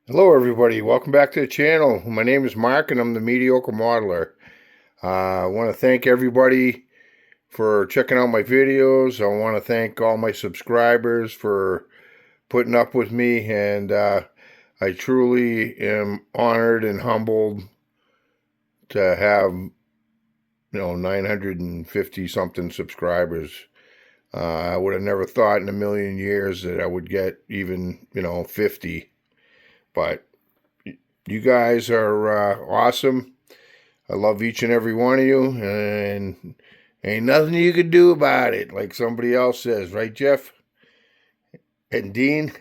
Hello everybody, welcome back to the channel. My name is Mark and I'm the Mediocre Modeler. I want to thank everybody for checking out my videos. I want to thank all my subscribers for putting up with me, and I truly am honored and humbled to have 950 something subscribers. I would have never thought in a million years that I would get even 50. But you guys are awesome. I love each and every one of you, and ain't nothing you can do about it, like somebody else says, right, Jeff and Dean?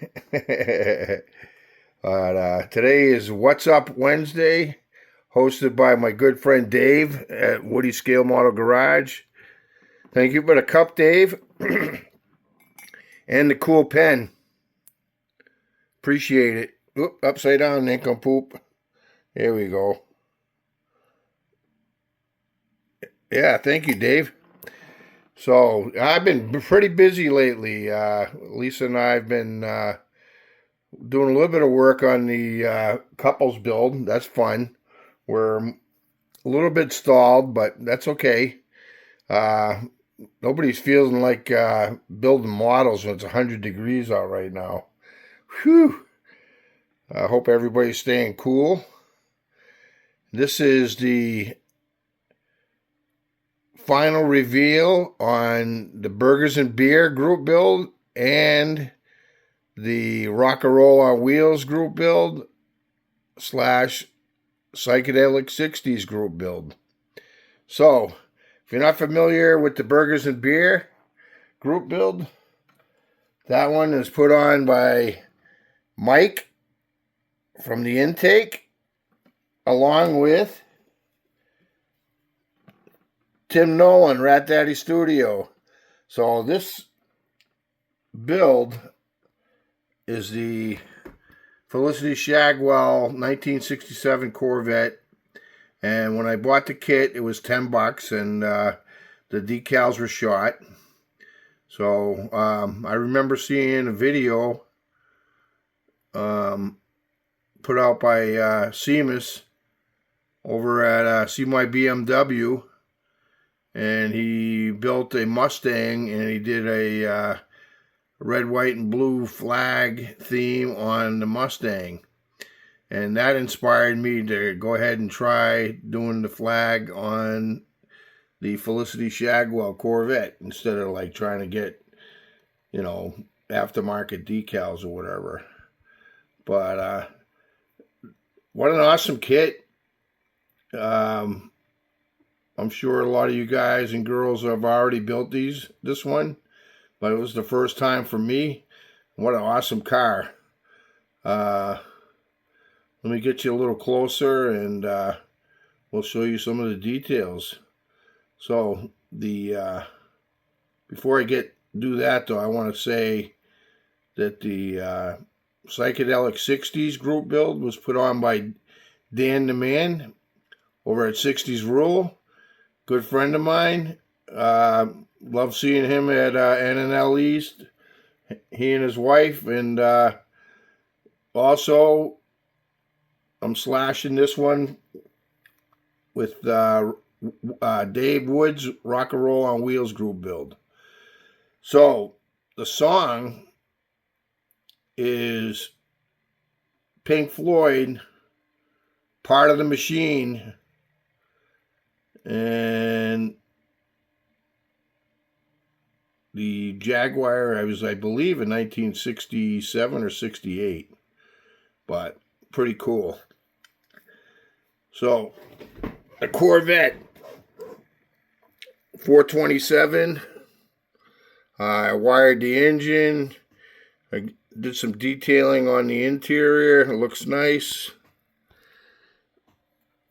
But today is What's Up Wednesday, hosted by my good friend Dave at WoodysScaleModelGarage. Thank you for the cup, Dave, and the cool pen. Appreciate it. Oop, upside down, nincompoop. There we go. Yeah, thank you, Dave. So I've been pretty busy lately. Lisa and I have been doing a little bit of work on the couples build. That's fun. We're a little bit stalled, but that's okay. Uh, Nobody's feeling like building models when it's 100 degrees out right now. Whew. I hope everybody's staying cool. This is the final reveal on the Burgers and Beer group build and the Rock and Roll on Wheels group build / Psychedelic 60s group build. So, if you're not familiar with the Burgers and Beer group build, that one is put on by Mike from the Intake, along with Tim Nolan, Rat Daddy Studio. So this build is the Felicity Shagwell 1967 Corvette, and when I bought the kit, it was $10, and the decals were shot. So I remember seeing a video put out by Seamus over at See My BMW, and he built a Mustang, and he did a red, white, and blue flag theme on the Mustang. And that inspired me to go ahead and try doing the flag on the Felicity Shagwell Corvette instead of like trying to get, aftermarket decals or whatever. But what an awesome kit. I'm sure a lot of you guys and girls have already built this one, but it was the first time for me. What an awesome car. Let me get you a little closer, and we'll show you some of the details. So before I do that though, I want to say that the Psychedelic 60s group build was put on by Dan the Man over at 60s Rule. Good friend of mine. Love seeing him at NNL East. He and his wife. And also, I'm slashing this one with Dave Wood's Rock and Roll on Wheels group build. So, the song is Pink Floyd, Part of the Machine, and the Jaguar was, I believe, in 1967 or 68, but pretty cool. So, a Corvette 427, I wired the engine, I did some detailing on the interior, it looks nice.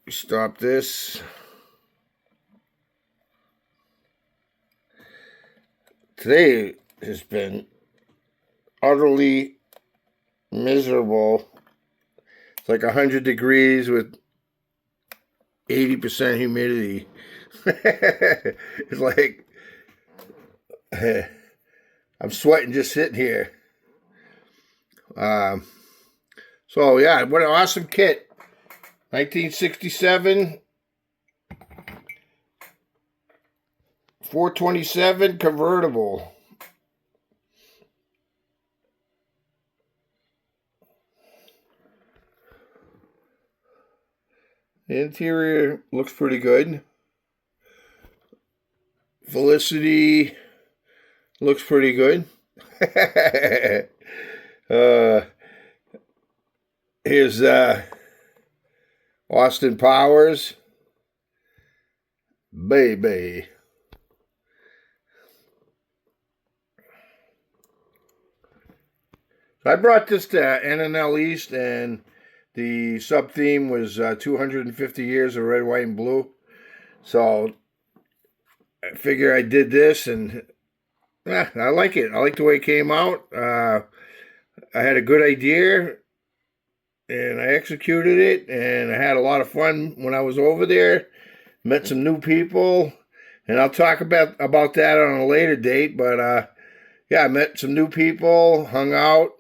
Stop this. Today has been utterly miserable. It's like 100 degrees with 80% humidity. It's like I'm sweating just sitting here. So yeah, what an awesome kit. 1967, 427 convertible. The interior looks pretty good. Felicity looks pretty good. Here's Austin Powers. Baby. I brought this to NNL East, and the sub-theme was 250 years of red, white, and blue. So I figure I did this, and I like it. I like the way it came out. I had a good idea, and I executed it, and I had a lot of fun when I was over there. Met some new people, and I'll talk about that on a later date. But yeah, I met some new people, hung out,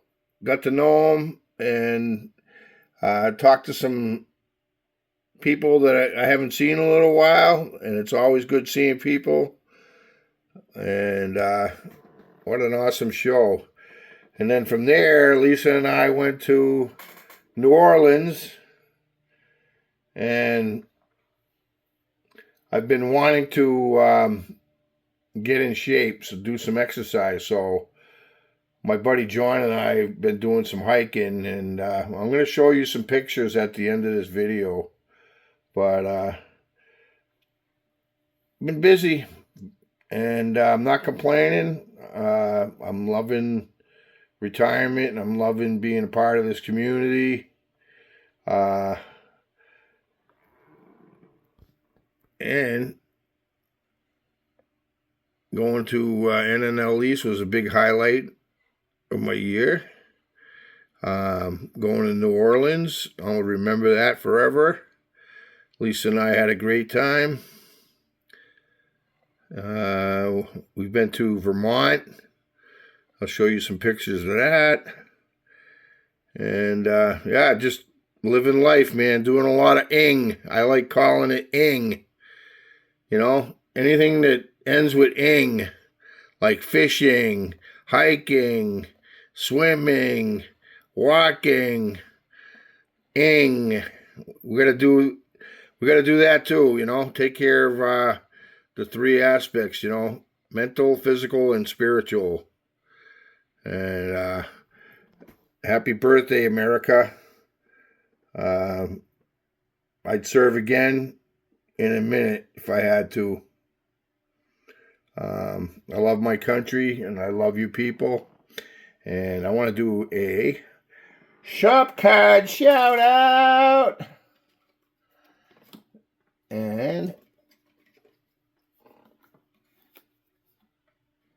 got to know them, and talked to some people that I haven't seen in a little while, and it's always good seeing people. And what an awesome show. And then from there, Lisa and I went to New Orleans, and I've been wanting to get in shape, so do some exercise. So my buddy John and I have been doing some hiking, and I'm going to show you some pictures at the end of this video. But I've been busy, and I'm not complaining. I'm loving retirement, and I'm loving being a part of this community. And going to NNL East was a big highlight of my year. Going to New Orleans, I'll remember that forever. Lisa and I had a great time. We've been to Vermont. I'll show you some pictures of that. And yeah, just living life, man. Doing a lot of ing. I like calling it ing. You know, anything that ends with ing, like fishing, hiking, swimming, walking, ing. We gotta do that too, you know. Take care of the three aspects, you know, mental, physical, and spiritual. And happy birthday, America. I'd serve again in a minute if I had to. I love my country, and I love you people. And I want to do a SHOPCARD shout out. And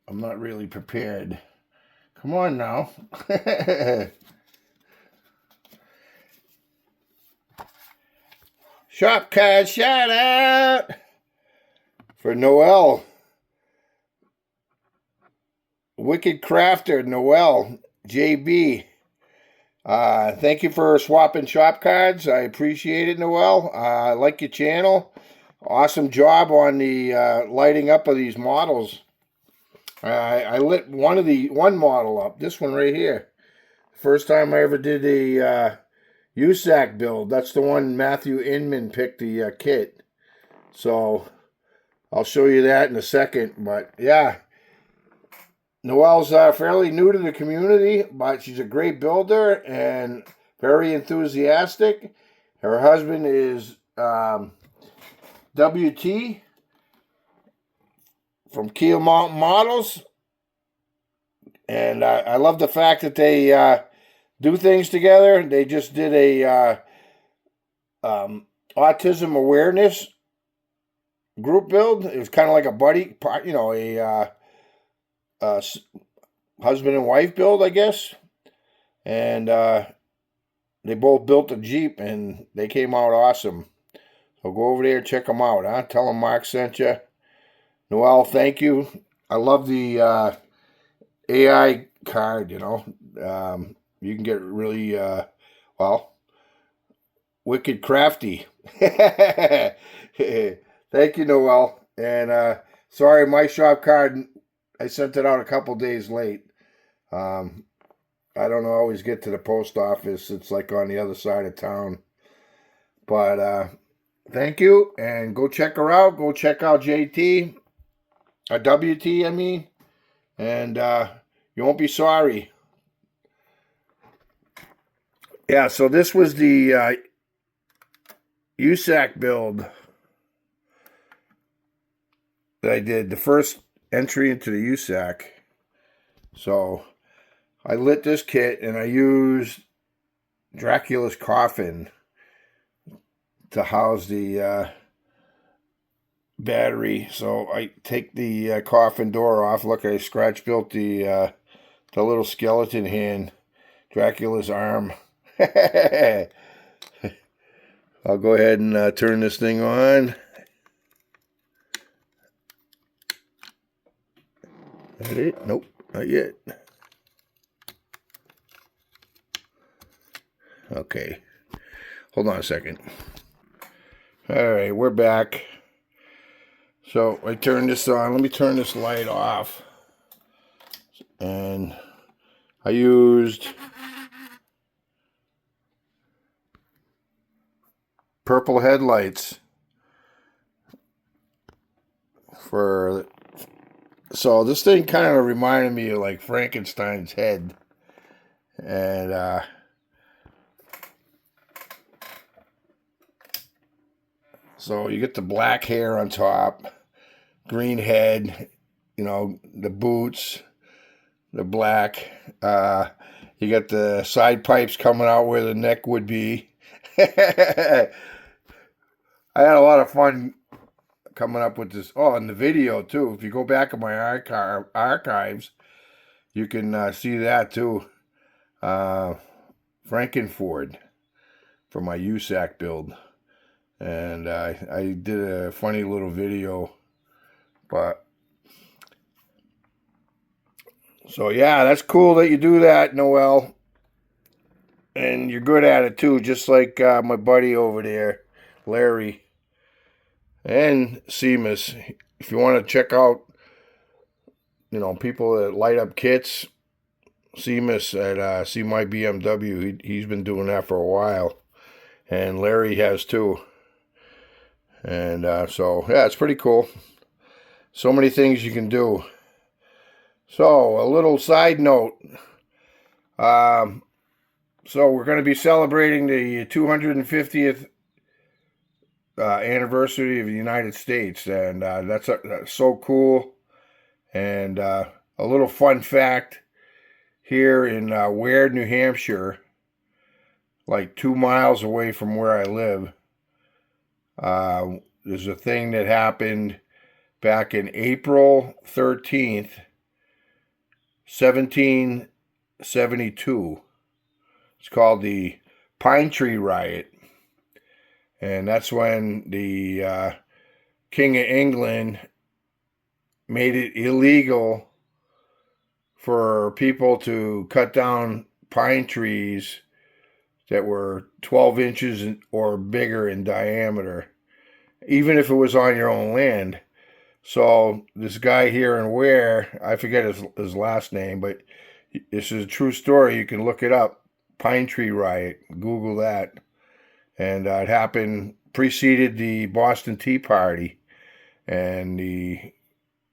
I'm not really prepared. Come on now. SHOPCARD shout out for Noel. Wicked Crafter, Noel, JB. Thank you for swapping shop cards. I appreciate it, Noel. I like your channel. Awesome job on the lighting up of these models. I lit one model up. This one right here. First time I ever did a USAC build. That's the one Matthew Inman picked the kit. So I'll show you that in a second. But yeah. Noelle's fairly new to the community, but she's a great builder and very enthusiastic. Her husband is WT from Keel Mountain Models. And I love the fact that they do things together. They just did a autism awareness group build. It was kind of like a buddy, you know, a husband and wife build, I guess. And they both built a Jeep, and they came out awesome. So go over there, check them out, huh? Tell them Mark sent you. Noel, thank you. I love the AI card, you know. You can get really well, wicked crafty. Thank you, Noel. And sorry, my shop card, I sent it out a couple days late. I don't always get to the post office. It's like on the other side of town. But thank you, and go check her out. Go check out JT, WT, I mean, and you won't be sorry. Yeah, so this was the USAC build that I did, the first entry into the USAC. So I lit this kit and I used Dracula's coffin to house the battery. So I take the coffin door off. Look, I scratch built the little skeleton hand, Dracula's arm. I'll go ahead and turn this thing on. That it? Nope, not yet. Okay, hold on a second. All right, we're back. So I turn this on. Let me turn this light off. And I used purple headlights for, so this thing kind of reminded me of like Frankenstein's head. And so you get the black hair on top, green head, you know, the boots, the black. You got the side pipes coming out where the neck would be. I had a lot of fun coming up with this. Oh, and the video too. If you go back in my archives, you can see that too. Frankenford for my USAC build. And I did a funny little video. But so yeah, that's cool that you do that, Noel. And you're good at it too, just like my buddy over there, Larry, and Seamus. If you want to check out, you know, people that light up kits, Seamus at See My BMW, he's been doing that for a while, and Larry has too. And so yeah, it's pretty cool. So many things you can do. So a little side note. So we're going to be celebrating the 250th anniversary of the United States, and that's so cool. And a little fun fact, here in Ware, New Hampshire, like 2 miles away from where I live, there's a thing that happened back in April 13th, 1772. It's called the Pine Tree Riot. And that's when the King of England made it illegal for people to cut down pine trees that were 12 inches or bigger in diameter, even if it was on your own land. So this guy here in Ware, I forget his last name, but this is a true story. You can look it up. Pine Tree Riot. Google that. And it happened, preceded the Boston Tea Party. And the,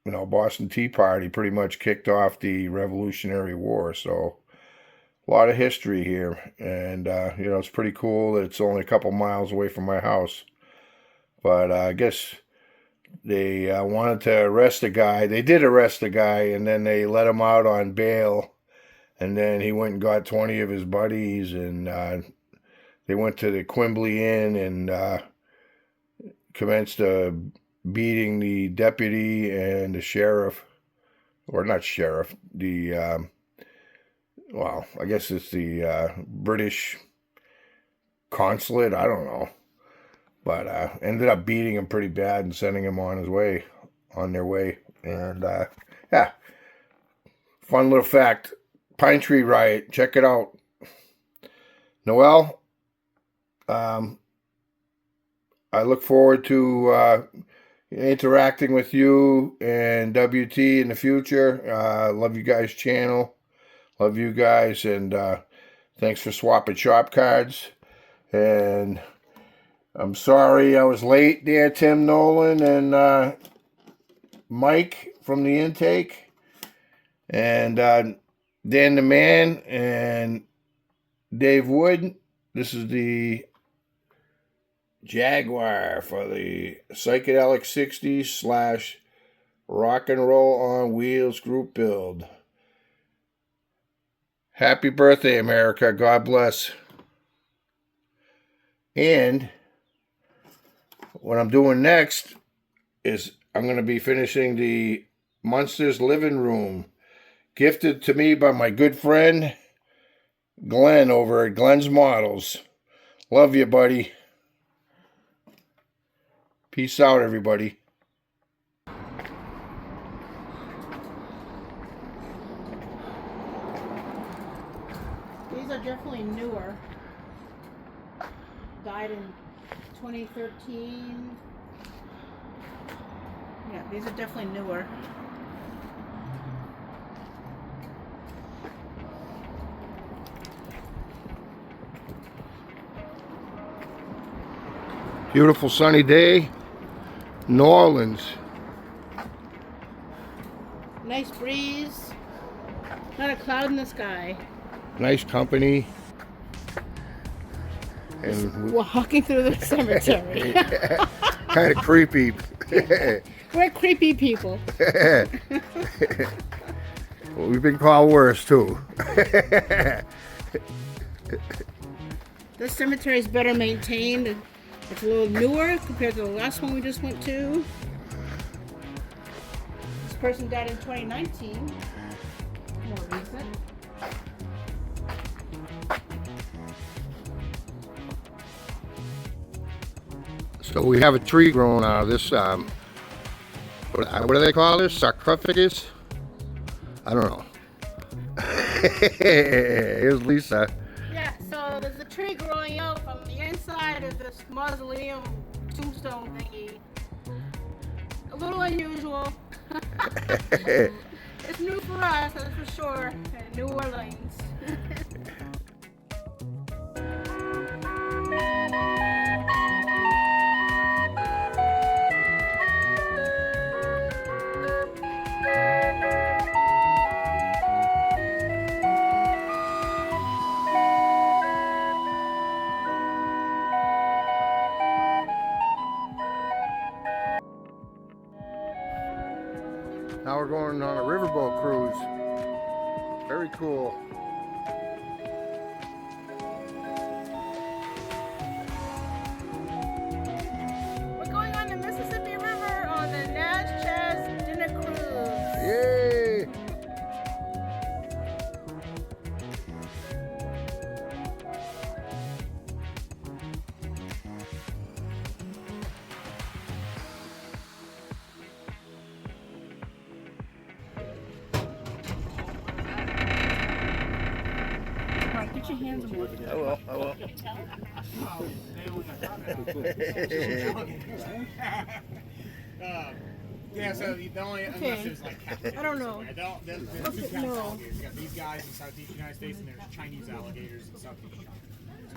you know, Boston Tea Party pretty much kicked off the Revolutionary War. So a lot of history here. And, you know, it's pretty cool that it's only a couple miles away from my house. But I guess they wanted to arrest a guy. They did arrest a guy, and then they let him out on bail. And then he went and got 20 of his buddies, and they went to the Quimbley Inn and commenced beating the deputy and the sheriff, or not sheriff, the, well, I guess it's the British consulate, I don't know. But ended up beating him pretty bad and sending him on their way. And yeah, fun little fact. Pine Tree Riot, check it out. Noel, I look forward to interacting with you and WT in the future. Love you guys' channel. Love you guys, and thanks for swapping shop cards. And I'm sorry I was late there, Tim Nolan and Mike from the intake, and Dan the Man and Dave Wood. This is the Jaguar for the Psychedelic 60s / Rock and Roll on Wheels group build. Happy birthday, America. God bless. And what I'm doing next is I'm going to be finishing the Monsters Living Room, gifted to me by my good friend Glenn over at Glenn's Models. Love you, buddy. Peace out, everybody. These are definitely newer. Died in 2013. Yeah, these are definitely newer. Beautiful sunny day, New Orleans. Nice breeze. Not a cloud in the sky. Nice company. And walking through the cemetery. kind of creepy. We're creepy people. Well, we've been called worse too. This cemetery is better maintained. It's a little newer compared to the last one we just went to. This person died in 2019. More recent. So we have a tree growing out of this, what do they call this? Sarcophagus? I don't know. Here's Lisa. Yeah, so there's a tree growing out from the inside of this mausoleum tombstone thingy. A little unusual. It's new for us, that's for sure. New Orleans. Now we're going on a riverboat cruise. Very cool. We're going on the Mississippi River on the Nash Chaz dinner cruise. Yay! Alright, get your hands on it. I will. Yeah, so the only unless there's like I don't know. there's two kinds of alligators. You got these guys in Southeast United States, and there's Chinese alligators in Southeast China.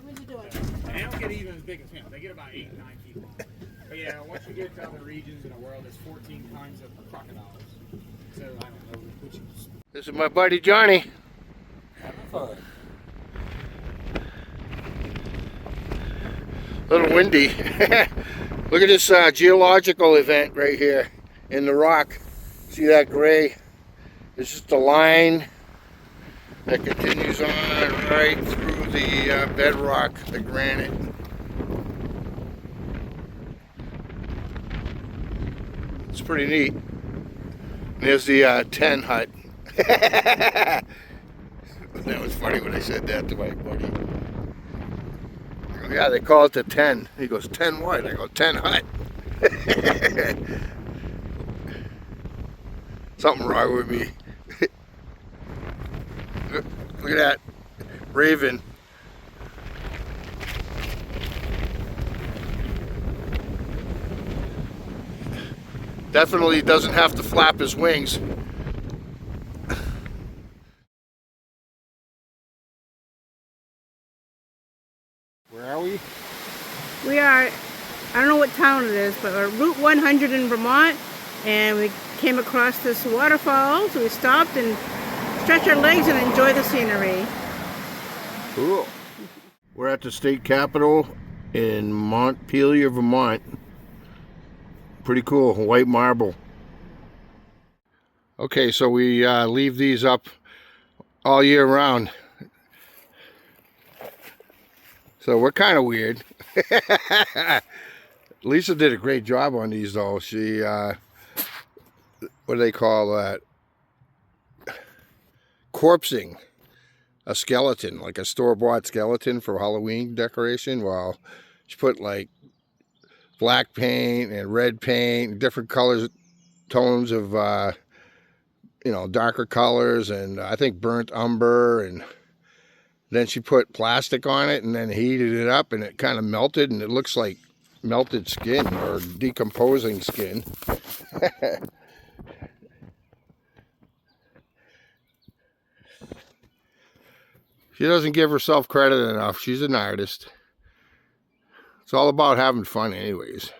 What's he doing? And they don't get even as big as him. They get about 8, 9 people. But yeah, once you get to other regions in the world, there's 14 kinds of crocodiles. So I don't know which is. This is my buddy Johnny. Having fun. A little windy. Look at this geological event right here in the rock. See that gray? It's just a line that continues on right through the bedrock, the granite. It's pretty neat. And there's the 10 hut. That was funny when I said that to my buddy. Yeah, they call it the 10. He goes, 10 what? I go, 10 hut. Something wrong with me. Look at that raven. Definitely doesn't have to flap his wings. Where are we? We are, I don't know what town it is, but we're Route 100 in Vermont, and we came across this waterfall, so we stopped and stretched our legs and enjoyed the scenery. Cool. We're at the state capitol in Montpelier, Vermont. Pretty cool, white marble. Okay, so we leave these up all year round. So we're kind of weird. Lisa did a great job on these though. She, what do they call that? Corpsing a skeleton, like a store-bought skeleton for Halloween decoration. Well, she put like black paint and red paint, different colors, tones of, you know, darker colors, and I think burnt umber, and then she put plastic on it and then heated it up, and it kind of melted, and it looks like melted skin or decomposing skin. She doesn't give herself credit enough. She's an artist. It's all about having fun anyways.